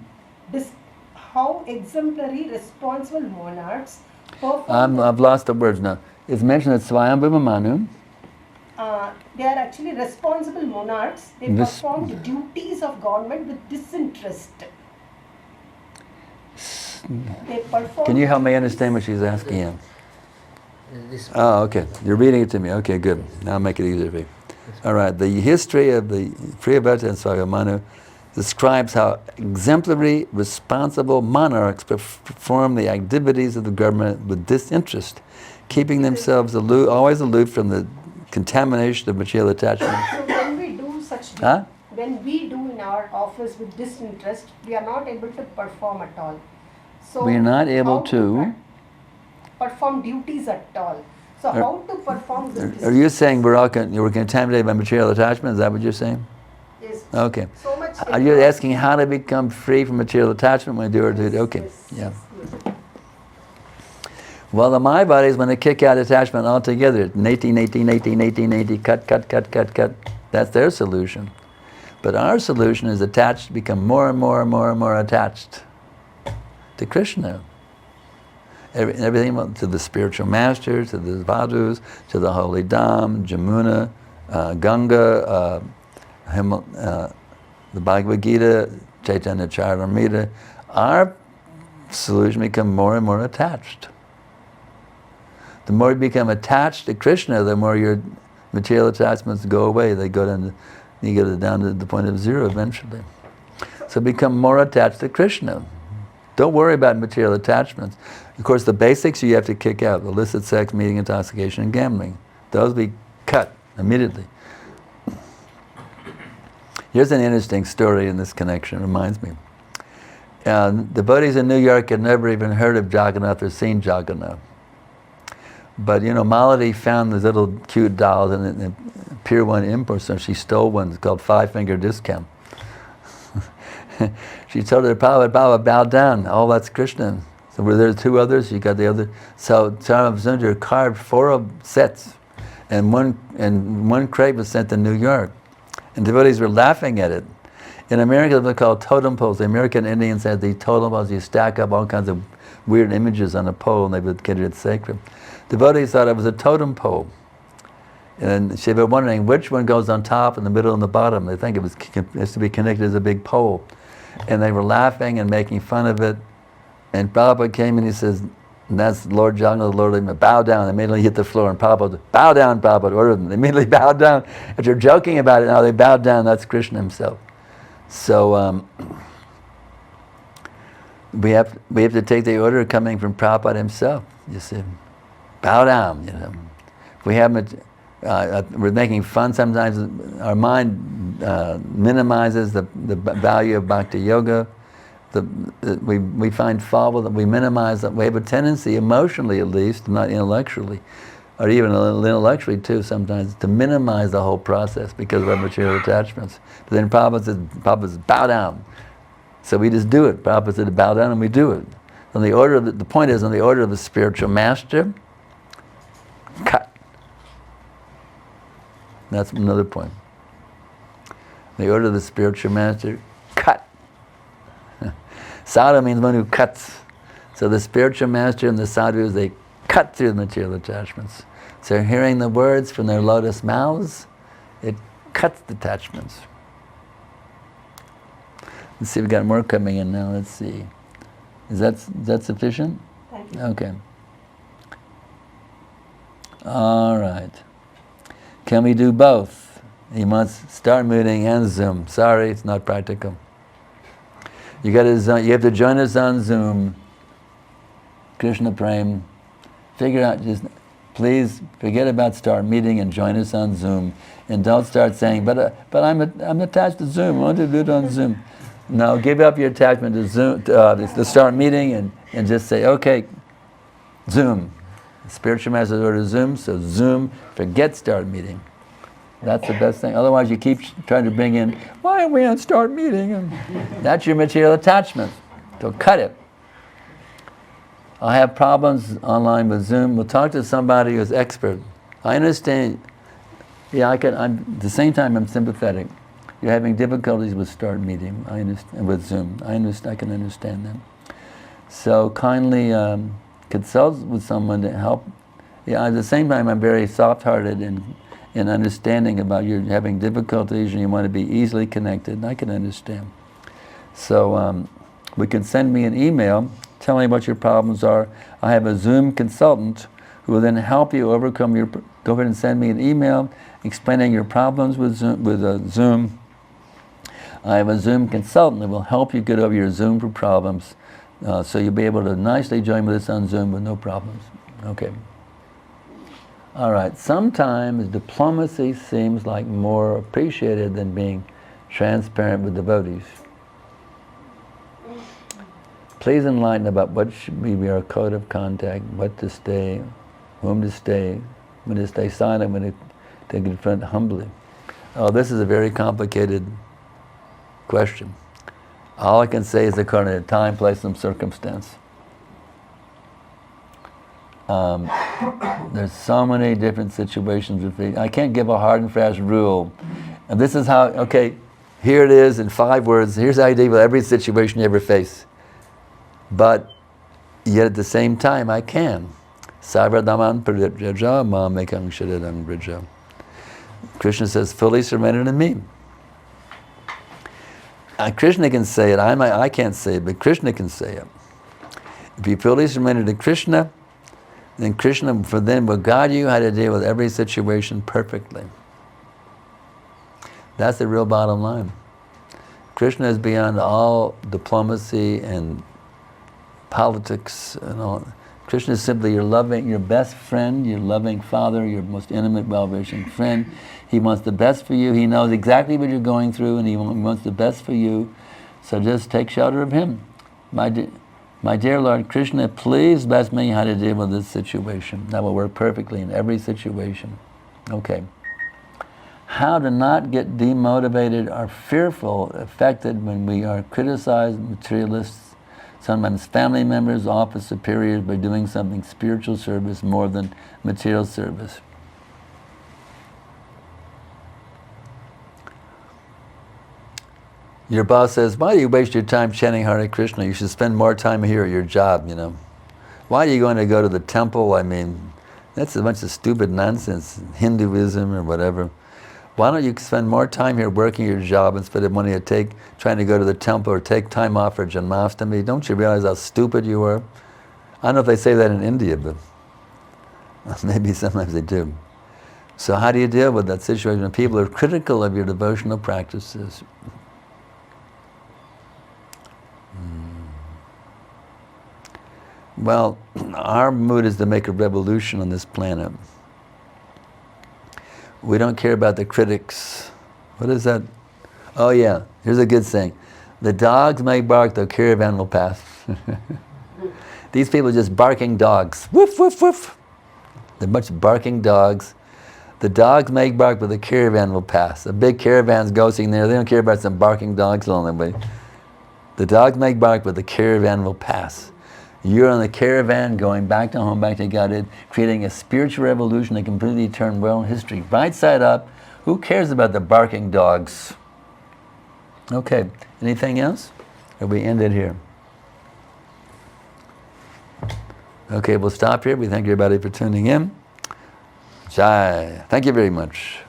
how exemplary, responsible monarchs perform. I've lost the words now. It's mentioned that Swayambhuva Manu. They are actually responsible monarchs. They perform the duties of government with disinterest. They perform. Can you help me understand what she's asking him? This Oh, okay. You're reading it to me. Okay, good. Now I'll make it easier for you. All right. The history of the Priyavrata and Swayambhuva Manu describes how exemplary, responsible monarchs perform the activities of the government with disinterest, keeping themselves always aloof from the contamination of material attachment. So when we do such, when we do in our office with disinterest, we are not able to perform at all. So we are not able how to perform duties at all. So how to perform this? Are you saying we're contaminated by material attachment? Is that what you're saying? Yes. Okay. So much. Are you asking how to become free from material attachment when we do it? Okay. Yes, Yeah. yes. Well, the my bodies, when they kick out attachment altogether, 18, cut. That's their solution. But our solution is attached, become more and more attached to Krishna. Everything to the spiritual master, to the sadhus, to the holy Dham, Jamuna, Ganga, the Bhagavad Gita, Chaitanya Charitamrita. Our solution become more and more attached. The more you become attached to Krishna, the more your material attachments go away. They go down. You get down to the point of zero eventually. So become more attached to Krishna. Don't worry about material attachments. Of course, the basics you have to kick out: illicit sex, meeting, intoxication, and gambling. Those we cut immediately. Here's an interesting story in this connection. It reminds me. Devotees in New York had never even heard of Jagannath or seen Jagannath. But you know, Malati found these little cute dolls in the Pier 1 import store. She stole one. It's called Five Finger Discount. She told her Prabhupada, bow down. Oh, that's Krishna. So were there two others? You got the other. So Sarabhasundar carved 4 sets, and one crate was sent to New York. And devotees were laughing at it. In America, they're called totem poles. The American Indians had these totem poles. You stack up all kinds of weird images on a pole, and they would consider it sacred. Devotees thought it was a totem pole. And they were wondering which one goes on top, in the middle, and the bottom. They think it has to be connected as a big pole. And they were laughing and making fun of it. And Prabhupada came and he says, and that's Lord Jagannath, Lord, bow down. They immediately hit the floor, and Prabhupada, bow down, Prabhupada, ordered them. They immediately bowed down. If they're joking about it now, they bowed down. That's Krishna himself. So we have to take the order coming from Prabhupada himself. You see, bow down. You know, if we haven't, we're making fun. Sometimes our mind minimizes the value of bhakti yoga. We find fault with it. We minimize that. We have a tendency, emotionally at least, not intellectually, or even intellectually too, sometimes, to minimize the whole process because of our material attachments. But then Prabhupada says, bow down. So we just do it. Prabhupada said, bow down, and we do it. On the order of the point is, on the order of the spiritual master, cut. That's another point. The order of the spiritual master, cut. Sadhu means one who cuts. So the spiritual master and the sadhus, they cut through the material attachments. So hearing the words from their lotus mouths, it cuts the attachments. Let's see, we've got more coming in now. Let's see. Is that sufficient? Thank you. Okay. All right. Can we do both? He wants start meeting and Zoom. Sorry, it's not practical. You have to join us on Zoom. Krishna Prem. Figure out, just please forget about start meeting and join us on Zoom. And don't start saying, but I'm attached to Zoom. I want to do it on Zoom. No, give up your attachment to Zoom, to start meeting, and just say, okay, Zoom. Spiritual Master ordered Zoom, so Zoom, forget start meeting. That's the best thing. Otherwise you keep trying to bring in, why are we on start meeting? And that's your material attachment. So cut it. I have problems online with Zoom. We'll talk to somebody who's expert. I understand. Yeah, at the same time I'm sympathetic. You're having difficulties with start meeting. I understand, with Zoom. I can understand that. So kindly consult with someone to help. Yeah, at the same time I'm very soft-hearted in understanding about you having difficulties and you want to be easily connected, and I can understand. So we can send me an email telling what your problems are. I have a Zoom consultant who will then help you overcome your... Go ahead and send me an email explaining your problems with Zoom. I have a Zoom consultant that will help you get over your Zoom problems, so you'll be able to nicely join with us on Zoom with no problems. Okay. All right. Sometimes diplomacy seems like more appreciated than being transparent with devotees. Please enlighten about what should be our code of contact, what to stay, whom to stay, when to stay silent, when to confront humbly. Oh, this is a very complicated question. All I can say is according to time, place, and circumstance. There's so many different situations with me. I can't give a hard and fast rule. And this is how, okay, here it is in 5 words. Here's how you deal with every situation you ever face. But yet at the same time, I can. Sarvadaman pradipyaja mamekam shadidam brija. Krishna says, fully surrender to me. Krishna can say it, I can't say it, but Krishna can say it. If you fully surrender to Krishna, then Krishna for then will guide you how to deal with every situation perfectly. That's the real bottom line. Krishna is beyond all diplomacy and politics and all. Krishna is simply your best friend, your loving father, your most intimate, well-wishing friend. He wants the best for you. He knows exactly what you're going through, and he wants the best for you. So just take shelter of him. My dear Lord Krishna, please bless me how to deal with this situation. That will work perfectly in every situation. Okay. How to not get demotivated or fearful, affected when we are criticized, materialists, sometimes family members, office superiors, by doing something spiritual service more than material service. Your boss says, why do you waste your time chanting Hare Krishna? You should spend more time here at your job, you know. Why are you going to go to the temple? I mean, that's a bunch of stupid nonsense, Hinduism or whatever. Why don't you spend more time here working your job instead of wanting to trying to go to the temple or take time off for Janmashtami? Don't you realize how stupid you are? I don't know if they say that in India, but maybe sometimes they do. So how do you deal with that situation when people are critical of your devotional practices? Well, our mood is to make a revolution on this planet. We don't care about the critics. What is that? Oh yeah, here's a good saying. The dogs may bark, the caravan will pass. These people are just barking dogs. Woof, woof, woof. They're a bunch of barking dogs. The dogs may bark, but the caravan will pass. A big caravan's ghosting there. They don't care about some barking dogs along the way. The dogs may bark, but the caravan will pass. You're on the caravan going back to home, back to God, creating a spiritual revolution that completely turned world history right side up. Who cares about the barking dogs? Okay, anything else? Or we end it here? Okay, we'll stop here. We thank everybody for tuning in. Jai. Thank you very much.